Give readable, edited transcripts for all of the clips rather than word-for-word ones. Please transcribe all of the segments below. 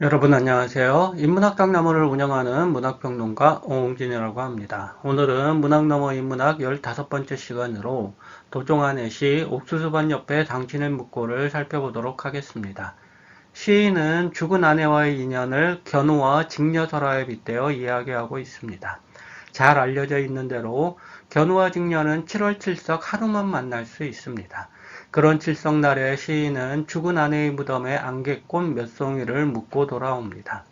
여러분 안녕하세요. 인문학당나무를 운영하는 문학평론가 오홍진이라고 합니다. 오늘은 문학너머 인문학 15번째 시간으로 도종환의 시 옥수수밭 옆에 당신을 묻고를 살펴보도록 하겠습니다. 시인은 죽은 아내와의 인연을 견우와 직녀설화에 빗대어 이야기하고 있습니다. 잘 알려져 있는 대로 견우와 직녀는 7월 7석 하루만 만날 수 있습니다. 그런 칠성날에 시인은 죽은 아내의 무덤에 안개꽃 몇 송이를 묻고 돌아옵니다.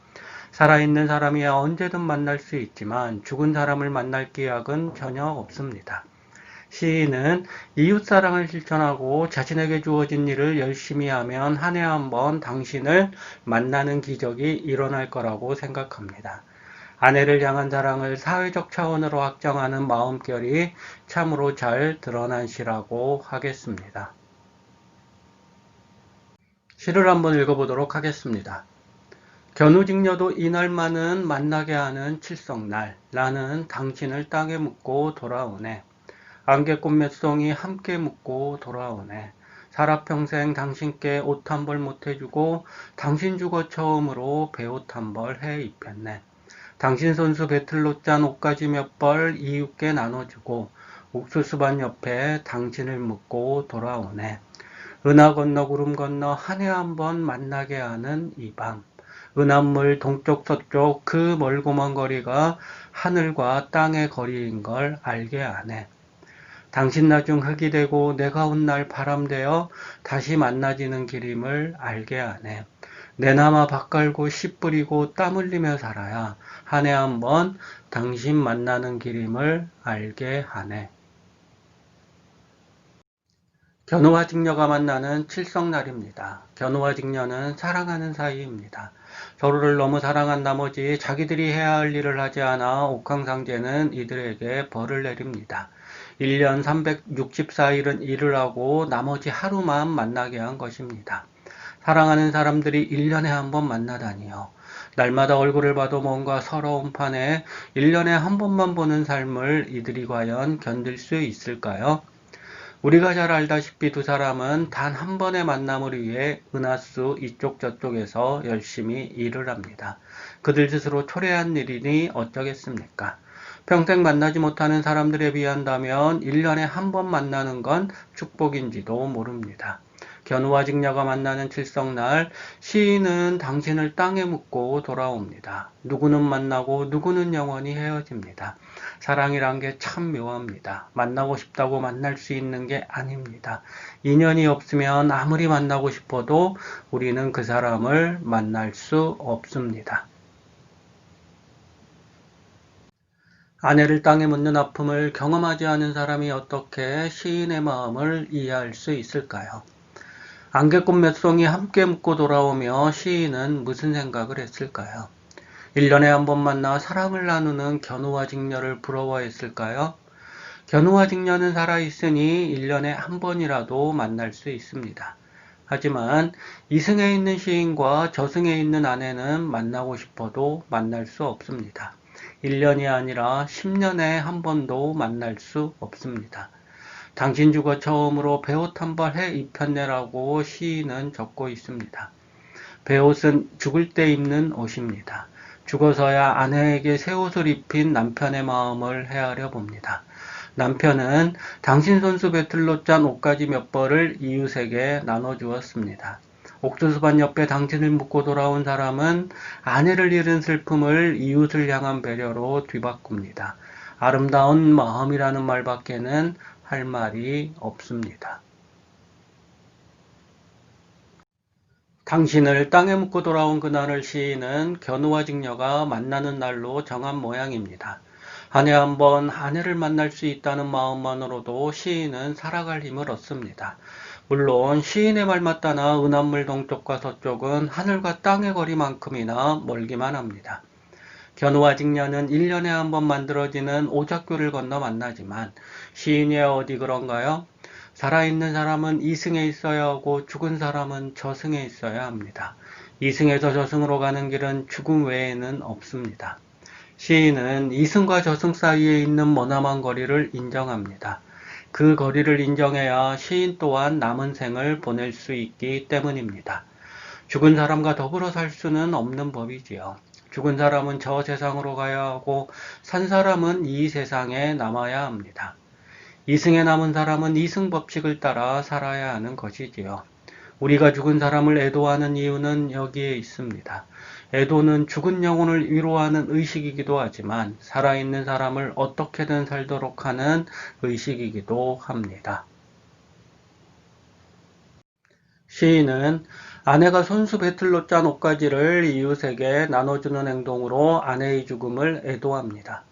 살아있는 사람이야 언제든 만날 수 있지만 죽은 사람을 만날 기약은 전혀 없습니다. 시인은 이웃사랑을 실천하고 자신에게 주어진 일을 열심히 하면 한 해 한 번 당신을 만나는 기적이 일어날 거라고 생각합니다. 아내를 향한 사랑을 사회적 차원으로 확장하는 마음결이 참으로 잘 드러난 시라고 하겠습니다. 시를 한번 읽어보도록 하겠습니다. 견우직녀도 이날만은 만나게 하는 칠성날, 나는 당신을 땅에 묻고 돌아오네. 안개꽃 몇 송이 함께 묻고 돌아오네. 살아평생 당신께 옷 한 벌 못 해주고 당신 주거 처음으로 배옷 한 벌 해 입혔네. 당신 손수 배틀로 짠 옷가지 몇 벌 이웃께 나눠주고 옥수수밭 옆에 당신을 묻고 돌아오네. 은하 건너 구름 건너 한 해 한 번 만나게 하는 이 밤. 은하물 동쪽 서쪽 그 멀고 먼 거리가 하늘과 땅의 거리인 걸 알게 하네. 당신 나중 흙이 되고 내가 온 날 바람 되어 다시 만나지는 길임을 알게 하네. 내나마 밥 갈고 씨 뿌리고 땀 흘리며 살아야 한 해 한 번 당신 만나는 길임을 알게 하네. 견우와 직녀가 만나는 칠성날입니다. 견우와 직녀는 사랑하는 사이입니다. 서로를 너무 사랑한 나머지 자기들이 해야 할 일을 하지 않아 옥황상제는 이들에게 벌을 내립니다. 1년 364일은 일을 하고 나머지 하루만 만나게 한 것입니다. 사랑하는 사람들이 1년에 한 번 만나다니요. 날마다 얼굴을 봐도 뭔가 서러운 판에 1년에 한 번만 보는 삶을 이들이 과연 견딜 수 있을까요? 우리가 잘 알다시피 두 사람은 단 한 번의 만남을 위해 은하수 이쪽 저쪽에서 열심히 일을 합니다. 그들 스스로 초래한 일이니 어쩌겠습니까? 평생 만나지 못하는 사람들에 비한다면 1년에 한 번 만나는 건 축복인지도 모릅니다. 견우와 직녀가 만나는 칠성날, 시인은 당신을 땅에 묻고 돌아옵니다. 누구는 만나고 누구는 영원히 헤어집니다. 사랑이란 게 참 묘합니다. 만나고 싶다고 만날 수 있는 게 아닙니다. 인연이 없으면 아무리 만나고 싶어도 우리는 그 사람을 만날 수 없습니다. 아내를 땅에 묻는 아픔을 경험하지 않은 사람이 어떻게 시인의 마음을 이해할 수 있을까요? 안개꽃 몇 송이 함께 묻고 돌아오며 시인은 무슨 생각을 했을까요? 1년에 한 번 만나 사랑을 나누는 견우와 직녀를 부러워했을까요? 견우와 직녀는 살아있으니 1년에 한 번이라도 만날 수 있습니다. 하지만 이승에 있는 시인과 저승에 있는 아내는 만나고 싶어도 만날 수 없습니다. 1년이 아니라 10년에 한 번도 만날 수 없습니다. 당신 주거 처음으로 배옷 한 벌 해 입혔네라고 시인은 적고 있습니다. 배옷은 죽을 때 입는 옷입니다. 죽어서야 아내에게 새 옷을 입힌 남편의 마음을 헤아려 봅니다. 남편은 당신 손수 배틀로 짠 옷가지 몇 벌을 이웃에게 나눠주었습니다. 옥수수밭 옆에 당신을 묻고 돌아온 사람은 아내를 잃은 슬픔을 이웃을 향한 배려로 뒤바꿉니다. 아름다운 마음이라는 말밖에는 할 말이 없습니다. 당신을 땅에 묻고 돌아온 그날을 시인은 견우와 직녀가 만나는 날로 정한 모양입니다. 한 해 한 번 아내를 만날 수 있다는 마음만으로도 시인은 살아갈 힘을 얻습니다. 물론 시인의 말 맞다나 은하물 동쪽과 서쪽은 하늘과 땅의 거리만큼이나 멀기만 합니다. 견우와 직녀는 1년에 한 번 만들어지는 오작교를 건너 만나지만 시인이 어디 그런가요? 살아있는 사람은 이승에 있어야 하고 죽은 사람은 저승에 있어야 합니다. 이승에서 저승으로 가는 길은 죽음 외에는 없습니다. 시인은 이승과 저승 사이에 있는 머나먼 거리를 인정합니다. 그 거리를 인정해야 시인 또한 남은 생을 보낼 수 있기 때문입니다. 죽은 사람과 더불어 살 수는 없는 법이지요. 죽은 사람은 저 세상으로 가야 하고 산 사람은 이 세상에 남아야 합니다. 이승에 남은 사람은 이승 법칙을 따라 살아야 하는 것이지요. 우리가 죽은 사람을 애도하는 이유는 여기에 있습니다. 애도는 죽은 영혼을 위로하는 의식이기도 하지만 살아있는 사람을 어떻게든 살도록 하는 의식이기도 합니다. 시인은 아내가 손수 배틀로 짠 옷가지를 이웃에게 나눠주는 행동으로 아내의 죽음을 애도합니다.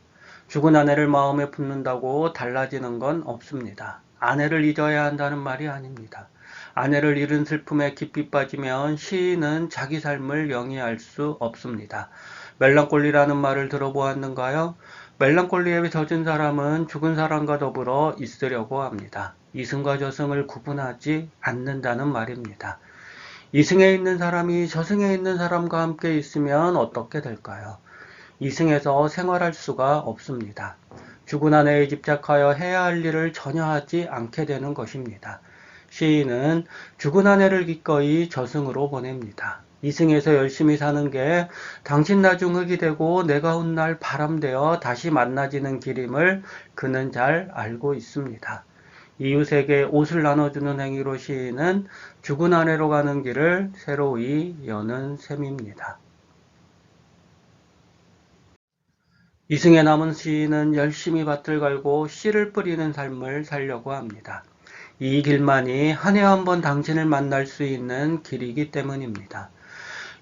죽은 아내를 마음에 품는다고 달라지는 건 없습니다. 아내를 잊어야 한다는 말이 아닙니다. 아내를 잃은 슬픔에 깊이 빠지면 시인은 자기 삶을 영위할 수 없습니다. 멜랑콜리라는 말을 들어보았는가요? 멜랑콜리에 젖은 사람은 죽은 사람과 더불어 있으려고 합니다. 이승과 저승을 구분하지 않는다는 말입니다. 이승에 있는 사람이 저승에 있는 사람과 함께 있으면 어떻게 될까요? 이승에서 생활할 수가 없습니다. 죽은 아내에 집착하여 해야 할 일을 전혀 하지 않게 되는 것입니다. 시인은 죽은 아내를 기꺼이 저승으로 보냅니다. 이승에서 열심히 사는 게 당신 나중 흙이 되고 내가 훗날 바람 되어 다시 만나지는 길임을 그는 잘 알고 있습니다. 이웃에게 옷을 나눠주는 행위로 시인은 죽은 아내로 가는 길을 새로이 여는 셈입니다. 이승에 남은 시인은 열심히 밭을 갈고 씨를 뿌리는 삶을 살려고 합니다. 이 길만이 한 해 한 번 당신을 만날 수 있는 길이기 때문입니다.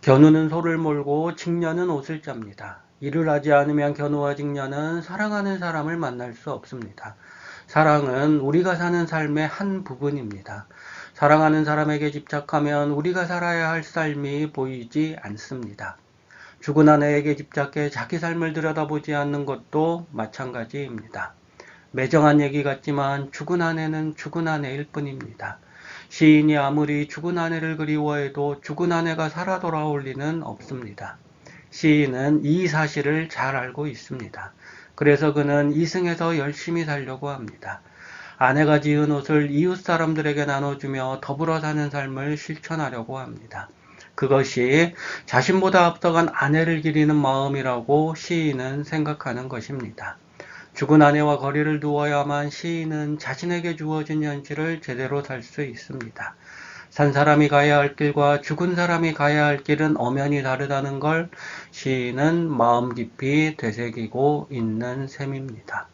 견우는 소를 몰고 직녀는 옷을 짭니다. 일을 하지 않으면 견우와 직녀는 사랑하는 사람을 만날 수 없습니다. 사랑은 우리가 사는 삶의 한 부분입니다. 사랑하는 사람에게 집착하면 우리가 살아야 할 삶이 보이지 않습니다. 죽은 아내에게 집착해 자기 삶을 들여다보지 않는 것도 마찬가지입니다. 매정한 얘기 같지만 죽은 아내는 죽은 아내일 뿐입니다. 시인이 아무리 죽은 아내를 그리워해도 죽은 아내가 살아 돌아올 리는 없습니다. 시인은 이 사실을 잘 알고 있습니다. 그래서 그는 이승에서 열심히 살려고 합니다. 아내가 지은 옷을 이웃 사람들에게 나눠주며 더불어 사는 삶을 실천하려고 합니다. 그것이 자신보다 앞서간 아내를 기리는 마음이라고 시인은 생각하는 것입니다. 죽은 아내와 거리를 두어야만 시인은 자신에게 주어진 현실을 제대로 살 수 있습니다. 산 사람이 가야 할 길과 죽은 사람이 가야 할 길은 엄연히 다르다는 걸 시인은 마음 깊이 되새기고 있는 셈입니다.